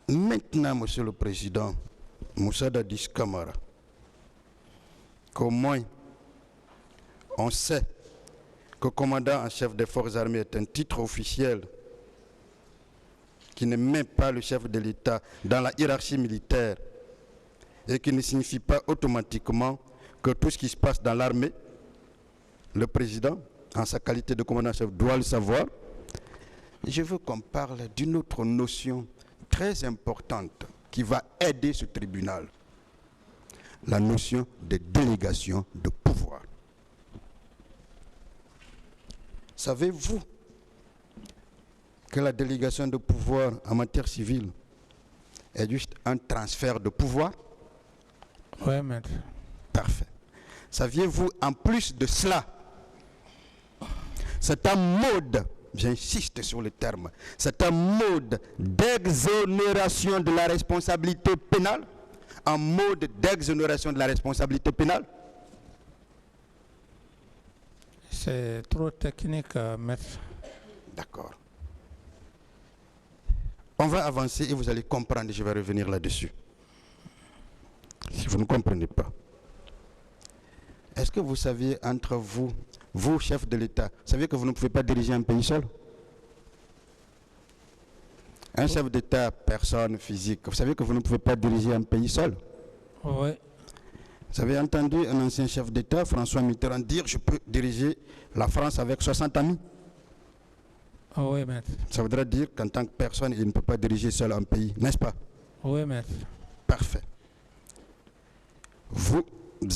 Maintenant, Monsieur le Président, Moussa Dadis Camara, qu'au moins on sait que commandant en chef des forces armées est un titre officiel qui ne met pas le chef de l'État dans la hiérarchie militaire et qui ne signifie pas automatiquement que tout ce qui se passe dans l'armée, le président, en sa qualité de commandant en chef, doit le savoir. Je veux qu'on parle d'une autre notion très importante qui va aider ce tribunal, la notion de délégation de pouvoir. Savez-vous que la délégation de pouvoir en matière civile est juste un transfert de pouvoir? Oui, maître. Parfait. Saviez-vous, en plus de cela, c'est un mode, j'insiste sur le terme, c'est un mode d'exonération de la responsabilité pénale, un mode d'exonération de la responsabilité pénale? C'est trop technique, maître. D'accord. On va avancer et vous allez comprendre, je vais revenir là-dessus. Si vous ne comprenez pas. Est-ce que vous saviez entre vous, vous, chef de l'État, vous savez que vous ne pouvez pas diriger un pays seul? Un chef d'État, personne physique, vous savez que vous ne pouvez pas diriger un pays seul? Oui. Vous avez entendu un ancien chef d'État, François Mitterrand, dire « Je peux diriger la France avec 60 amis ». Oui, maître. Ça voudrait dire qu'en tant que personne, il ne peut pas diriger seul un pays, n'est-ce pas? Oui, maître. Parfait. Vous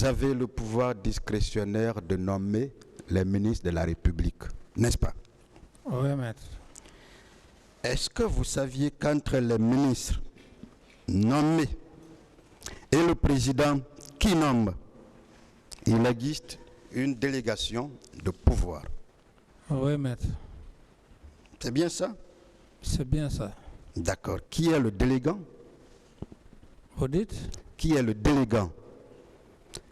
avez le pouvoir discrétionnaire de nommer les ministres de la République, n'est-ce pas? Oui, maître. Est-ce que vous saviez qu'entre les ministres nommés et le président qui nomme, il existe une délégation de pouvoir? Oui, maître. C'est bien ça? C'est bien ça. D'accord. Qui est le délégant? Vous dites? Qui est le délégant?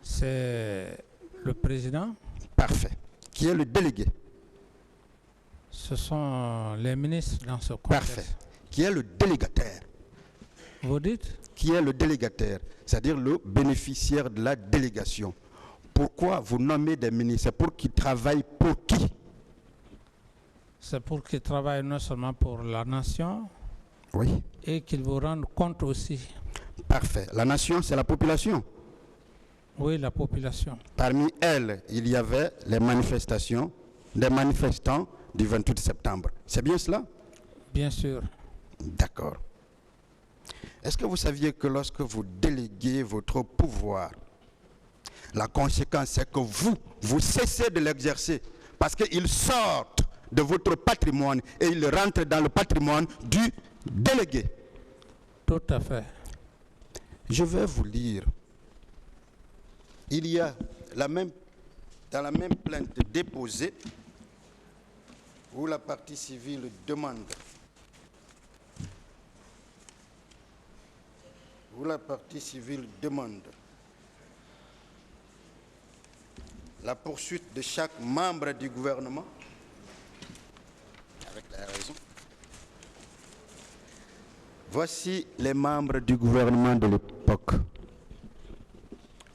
C'est le président. Parfait. Qui est le délégué? Ce sont les ministres dans ce contexte. Parfait. Qui est le délégataire? Vous dites? Qui est le délégataire? C'est-à-dire le bénéficiaire de la délégation. Pourquoi vous nommez des ministres? C'est pour qu'ils travaillent pour qui? C'est pour qu'ils travaillent non seulement pour la nation, oui, et qu'ils vous rendent compte aussi. Parfait. La nation, c'est la population. Oui, la population. Parmi elles, il y avait les manifestations, des manifestants du 28 septembre. C'est bien cela? Bien sûr. D'accord. Est-ce que vous saviez que lorsque vous déléguez votre pouvoir, la conséquence, c'est que vous cessez de l'exercer parce qu'ils sortent de votre patrimoine et ils rentrent dans le patrimoine du délégué? Tout à fait. Je vais vous lire. Il y a dans la même plainte déposée où la partie civile demande la poursuite de chaque membre du gouvernement avec la raison. Voici les membres du gouvernement de l'époque.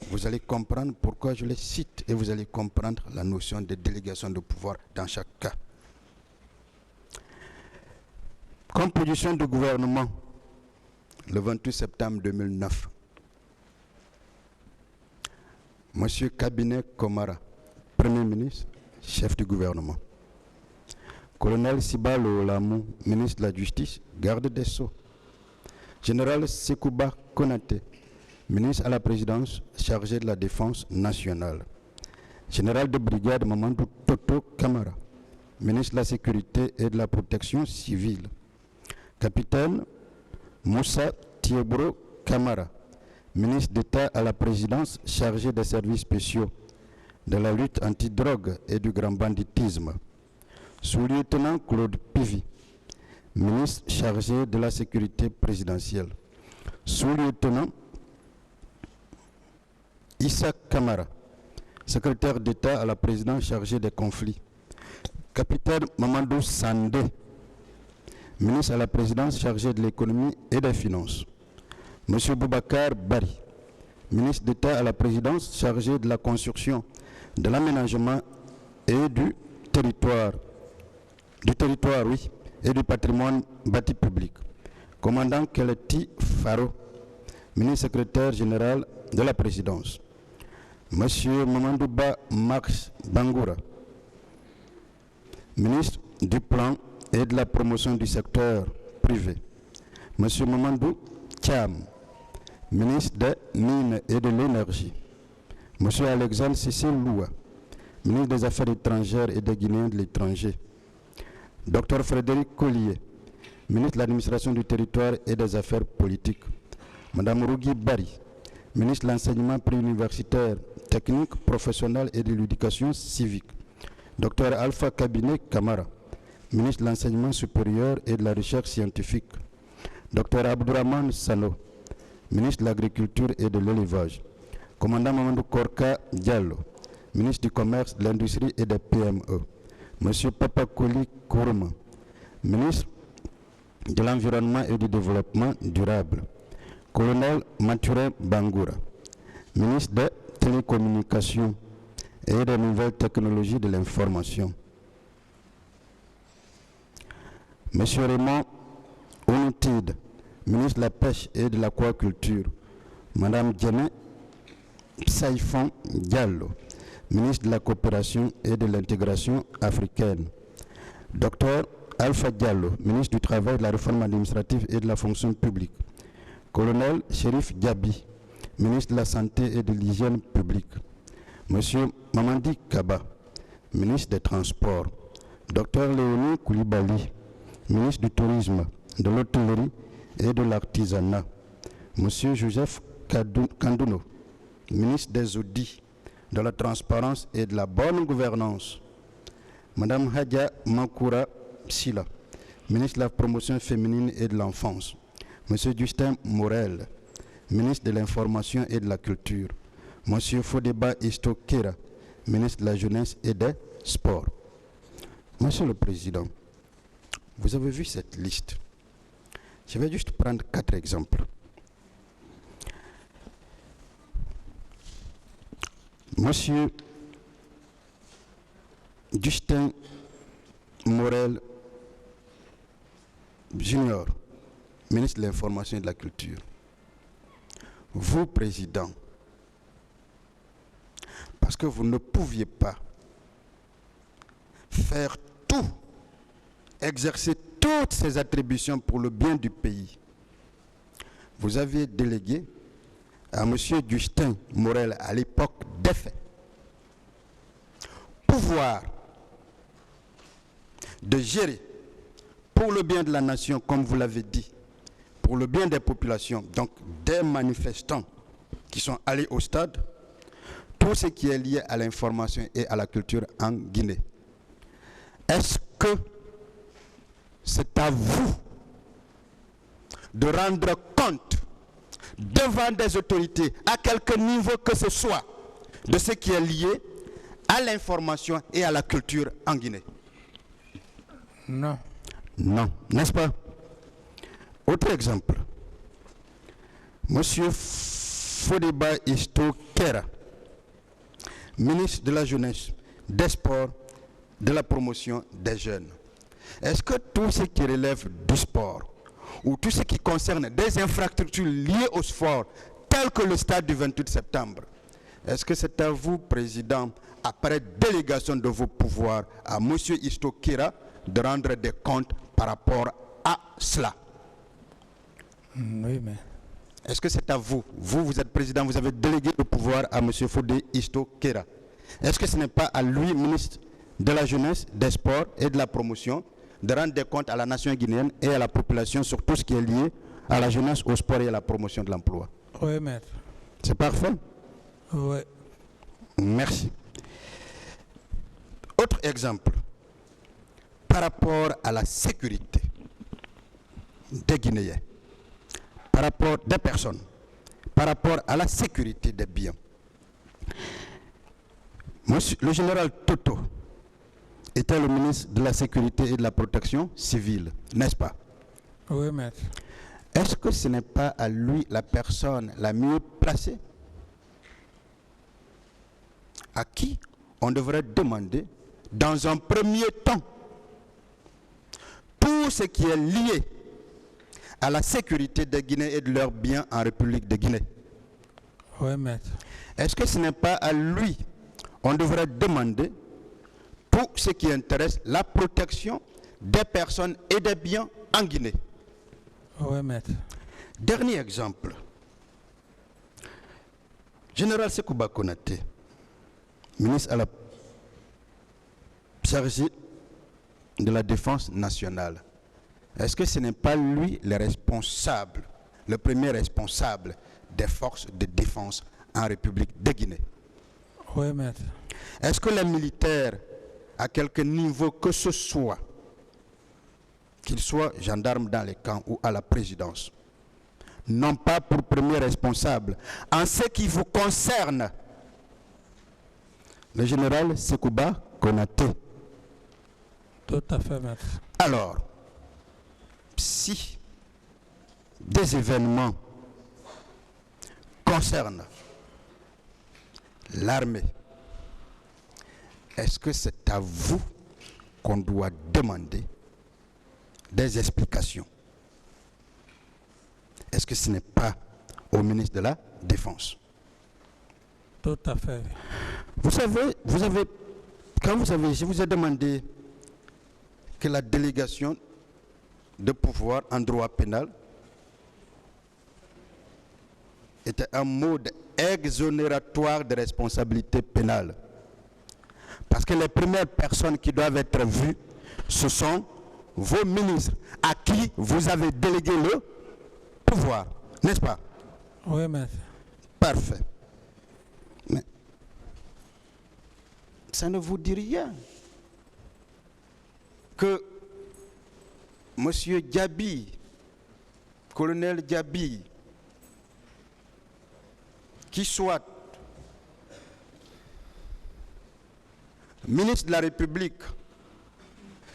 Vous allez comprendre pourquoi je les cite et vous allez comprendre la notion de délégation de pouvoir dans chaque cas. Composition du gouvernement le 28 septembre 2009. Monsieur Cabinet Komara, Premier ministre, chef du gouvernement. Colonel Sibalo Lamou, ministre de la Justice, garde des Sceaux. Général Sekouba Konaté, ministre à la présidence, chargé de la défense nationale. Général de brigade Mamadou Toto Kamara, ministre de la sécurité et de la protection civile. Capitaine Moussa Thiebro Kamara, ministre d'État à la présidence, chargé des services spéciaux, de la lutte anti-drogue et du grand banditisme. Sous-lieutenant Claude Pivi, ministre chargé de la sécurité présidentielle. Sous-lieutenant Issa Kamara, secrétaire d'État à la présidence chargé des conflits. Capitaine Mamadou Sandé, ministre à la présidence chargé de l'économie et des finances. Monsieur Boubacar Bari, ministre d'État à la présidence chargé de la construction, de l'aménagement et du territoire, et du patrimoine bâti public. Commandant Keleti Faro, ministre secrétaire général de la présidence. Monsieur Mamandouba Max Bangoura, ministre du plan et de la promotion du secteur privé. Monsieur Mamandou Thiam, ministre des Mines et de l'Énergie. Monsieur Alexandre Cécile Loua, ministre des Affaires étrangères et des Guinéens de l'étranger. Dr Frédéric Collier, ministre de l'Administration du territoire et des Affaires politiques. Madame Rougui Bari, ministre de l'Enseignement préuniversitaire, technique, professionnel et de l'éducation civique. Dr Alpha Kabinet Kamara, ministre de l'Enseignement supérieur et de la Recherche scientifique. Dr Abdourahmane Sano, ministre de l'Agriculture et de l'Élevage. Commandant Mamadou Korka Diallo, ministre du Commerce, de l'Industrie et des PME. Monsieur Papakoli Kourma, ministre de l'Environnement et du Développement durable. Colonel Mathurin Bangoura, ministre des Télécommunications et des Nouvelles Technologies de l'Information. Monsieur Raymond Ounitide, ministre de la Pêche et de l'Aquaculture. Madame Djemé Saïfon Diallo, ministre de la Coopération et de l'Intégration africaine. Docteur Alpha Diallo, ministre du Travail, de la Réforme administrative et de la Fonction publique. Colonel Chérif Diaby, ministre de la Santé et de l'Hygiène publique. Monsieur Mamadi Kaba, ministre des Transports. Docteur Léonie Koulibaly, ministre du Tourisme, de l'Hôtellerie et de l'Artisanat. Monsieur Joseph Kandouno, ministre des Audits, de la Transparence et de la Bonne Gouvernance. Madame Hadja Mankoura Sila, ministre de la Promotion féminine et de l'Enfance. Monsieur Justin Morel, ministre de l'Information et de la Culture. Monsieur Fodeba Istokera, ministre de la Jeunesse et des Sports. Monsieur le Président, vous avez vu cette liste. Je vais juste prendre 4 exemples. Monsieur Justin Morel Junior, ministre de l'Information et de la Culture. Vous, Président, parce que vous ne pouviez pas faire tout, exercer toutes ces attributions pour le bien du pays, vous aviez délégué à M. Justin Morel, à l'époque des faits, pouvoir de gérer pour le bien de la nation, comme vous l'avez dit, pour le bien des populations, donc des manifestants qui sont allés au stade, tout ce qui est lié à l'information et à la culture en Guinée. Est-ce que c'est à vous de rendre compte devant des autorités, à quelque niveau que ce soit, de ce qui est lié à l'information et à la culture en Guinée? Non. Non, n'est-ce pas? Autre exemple. Monsieur Fodeba Istokera, ministre de la Jeunesse, des Sports, de la promotion des jeunes. Est-ce que tout ce qui relève du sport, ou tout ce qui concerne des infrastructures liées au sport, telles que le stade du 28 septembre, est-ce que c'est à vous, Président, après délégation de vos pouvoirs à M. Istokera, de rendre des comptes par rapport à cela? Oui, mais... Est-ce que c'est à vous? Vous êtes président, vous avez délégué le pouvoir à M. Fodé Istokera. Est-ce que ce n'est pas à lui, ministre de la Jeunesse, des Sports et de la Promotion, de rendre des comptes à la nation guinéenne et à la population sur tout ce qui est lié à la jeunesse, au sport et à la promotion de l'emploi? Oui, maître. C'est parfait? Oui. Merci. Autre exemple, par rapport à la sécurité des Guinéens, par rapport des personnes, par rapport à la sécurité des biens. Monsieur, le général Toto était le ministre de la Sécurité et de la Protection civile, n'est-ce pas? Oui, maître. Est-ce que ce n'est pas à lui la personne la mieux placée à qui on devrait demander, dans un premier temps, tout ce qui est lié à la sécurité des Guinéens et de leurs biens en République de Guinée? Oui, maître. Est-ce que ce n'est pas à lui on devrait demander tout ce qui intéresse la protection des personnes et des biens en Guinée? Oui, maître. Dernier exemple. Général Sekouba Konaté, ministre à la chargé de la Défense nationale. Est-ce que ce n'est pas lui le responsable, le premier responsable des forces de défense en République de Guinée? Oui, maître. Est-ce que les militaires, à quelque niveau que ce soit, qu'ils soient gendarmes dans les camps ou à la présidence, n'ont pas pour premier responsable, en ce qui vous concerne, le général Sekouba Konaté? Tout à fait, maître. Alors, si des événements concernent l'armée, est-ce que c'est à vous qu'on doit demander des explications? Est-ce que ce n'est pas au ministre de la Défense? Tout à fait. Vous savez, je vous ai demandé que la délégation de pouvoir en droit pénal était un mode exonératoire de responsabilité pénale. Parce que les premières personnes qui doivent être vues, ce sont vos ministres à qui vous avez délégué le pouvoir, n'est-ce pas? Oui, maître. Parfait. Mais ça ne vous dit rien que M. Diaby, colonel Diaby, qui soit ministre de la République,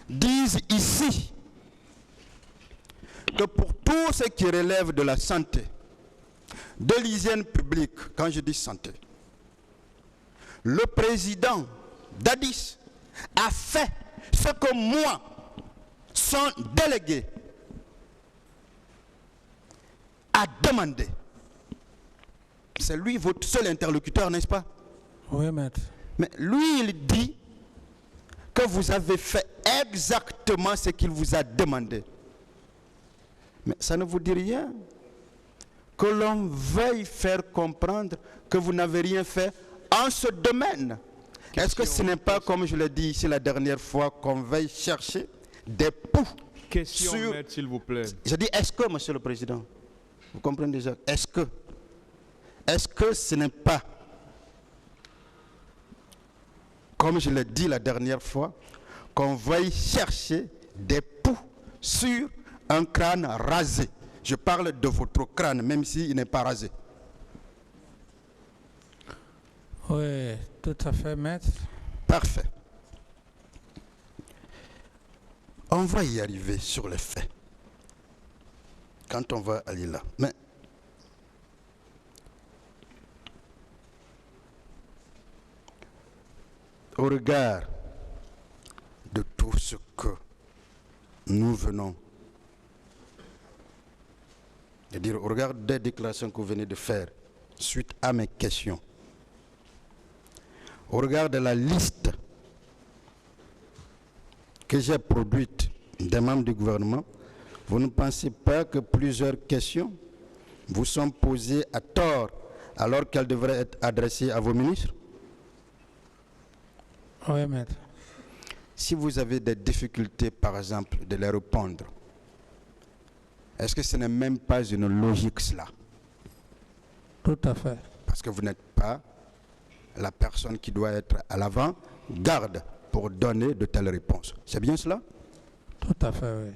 dise ici que pour tout ce qui relève de la santé, de l'hygiène publique, quand je dis santé, le président d'Addis a fait ce que moi, son délégué, a demandé. C'est lui votre seul interlocuteur, n'est-ce pas? Oui, maître. Mais lui, il dit que vous avez fait exactement ce qu'il vous a demandé. Mais ça ne vous dit rien que l'on veuille faire comprendre que vous n'avez rien fait en ce domaine. Est-ce que ce n'est pas, comme je l'ai dit ici la dernière fois, qu'on veuille chercher des poux Question, sur... maître, s'il vous plaît. Je dis, est-ce que, monsieur le président, vous comprenez déjà, est-ce que ce n'est pas, comme je l'ai dit la dernière fois, qu'on veuille chercher des poux sur un crâne rasé? Je parle de votre crâne, même s'il n'est pas rasé. Oui, tout à fait, maître. Parfait. On va y arriver sur les faits. Quand on va aller là. Mais au regard de tout ce que nous venons de dire, au regard des déclarations que vous venez de faire suite à mes questions, au regard de la liste que j'ai produite des membres du gouvernement, vous ne pensez pas que plusieurs questions vous sont posées à tort alors qu'elles devraient être adressées à vos ministres? Oui, maître. Si vous avez des difficultés, par exemple, de les répondre, est-ce que ce n'est même pas une logique cela? Tout à fait. Parce que vous n'êtes pas la personne qui doit être à l'avant-garde pour donner de telles réponses. C'est bien cela? Tout à fait, oui.